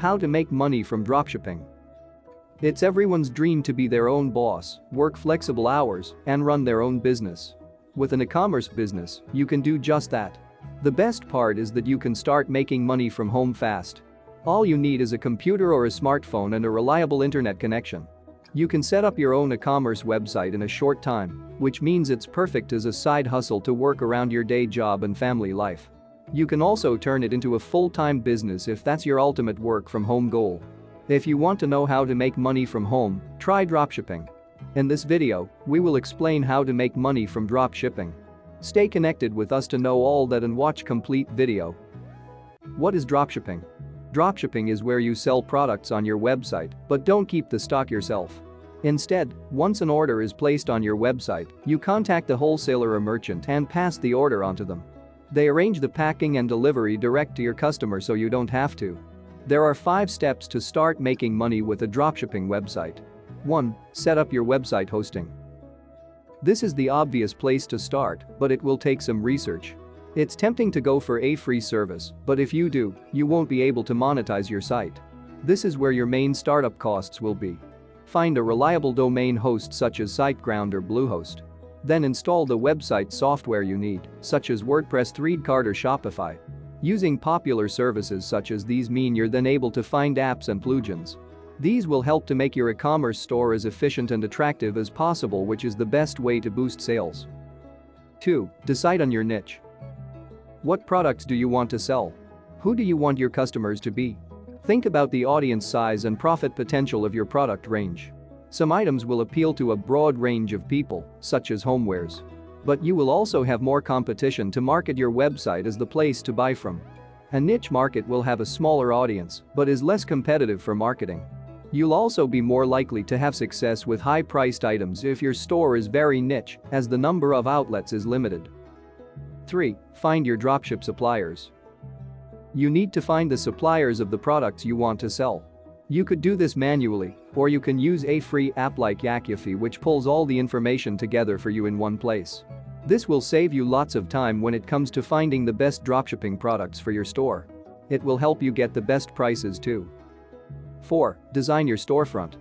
How to make money from dropshipping. It's everyone's dream to be their own boss, work flexible hours, and run their own business. With an e-commerce business, you can do just that. The best part is that you can start making money from home fast. All you need is a computer or a smartphone and a reliable internet connection. You can set up your own e-commerce website in a short time, which means it's perfect as a side hustle to work around your day job and family life. You can also turn it into a full-time business if that's your ultimate work from home goal. If you want to know how to make money from home, try dropshipping. In this video, we will explain how to make money from dropshipping. Stay connected with us to know all that and watch complete video. What is dropshipping? Dropshipping is where you sell products on your website, but don't keep the stock yourself. Instead, once an order is placed on your website, you contact the wholesaler or merchant and pass the order on to them. They arrange the packing and delivery direct to your customer so you don't have to. There are 5 steps to start making money with a dropshipping website. 1. Set up your website hosting. This is the obvious place to start, but it will take some research. It's tempting to go for a free service, but if you do, you won't be able to monetize your site. This is where your main startup costs will be. Find a reliable domain host such as SiteGround or Bluehost. Then install the website software you need, such as WordPress, Threadcard or Shopify. Using popular services such as these mean you're then able to find apps and plugins. These will help to make your e-commerce store as efficient and attractive as possible, which is the best way to boost sales. 2. Decide on your niche. What products do you want to sell? Who do you want your customers to be? Think about the audience size and profit potential of your product range. Some items will appeal to a broad range of people, such as homewares. But you will also have more competition to market your website as the place to buy from. A niche market will have a smaller audience, but is less competitive for marketing. You'll also be more likely to have success with high-priced items if your store is very niche, as the number of outlets is limited. 3. Find your dropship suppliers. You need to find the suppliers of the products you want to sell. You could do this manually, or you can use a free app like Yakifi which pulls all the information together for you in one place. This will save you lots of time when it comes to finding the best dropshipping products for your store. It will help you get the best prices too. 4. Design your storefront.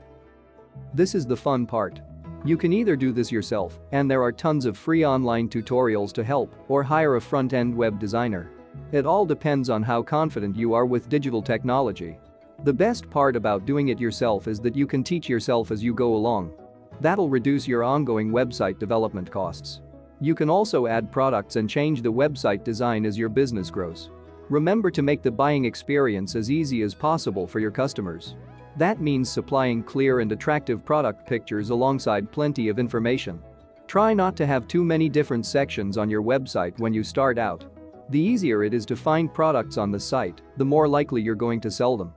This is the fun part. You can either do this yourself, and there are tons of free online tutorials to help, or hire a front-end web designer. It all depends on how confident you are with digital technology. The best part about doing it yourself is that you can teach yourself as you go along. That'll reduce your ongoing website development costs. You can also add products and change the website design as your business grows. Remember to make the buying experience as easy as possible for your customers. That means supplying clear and attractive product pictures alongside plenty of information. Try not to have too many different sections on your website when you start out. The easier it is to find products on the site, the more likely you're going to sell them.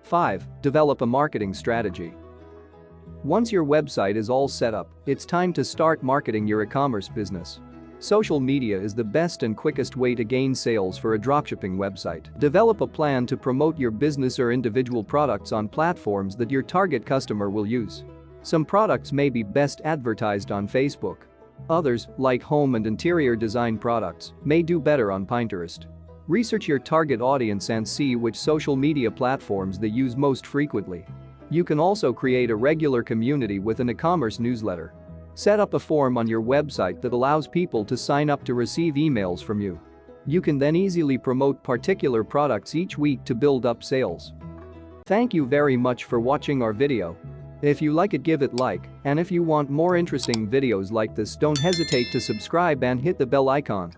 5. Develop a marketing strategy. Once your website is all set up, it's time to start marketing your e-commerce business. Social media is the best and quickest way to gain sales for a dropshipping website. Develop a plan to promote your business or individual products on platforms that your target customer will use. Some products may be best advertised on Facebook. Others, like home and interior design products, may do better on Pinterest. Research your target audience and see which social media platforms they use most frequently. You can also create a regular community with an e-commerce newsletter. Set up a form on your website that allows people to sign up to receive emails from you. You can then easily promote particular products each week to build up sales. Thank you very much for watching our video. If you like it, give it like, and if you want more interesting videos like this, don't hesitate to subscribe and hit the bell icon.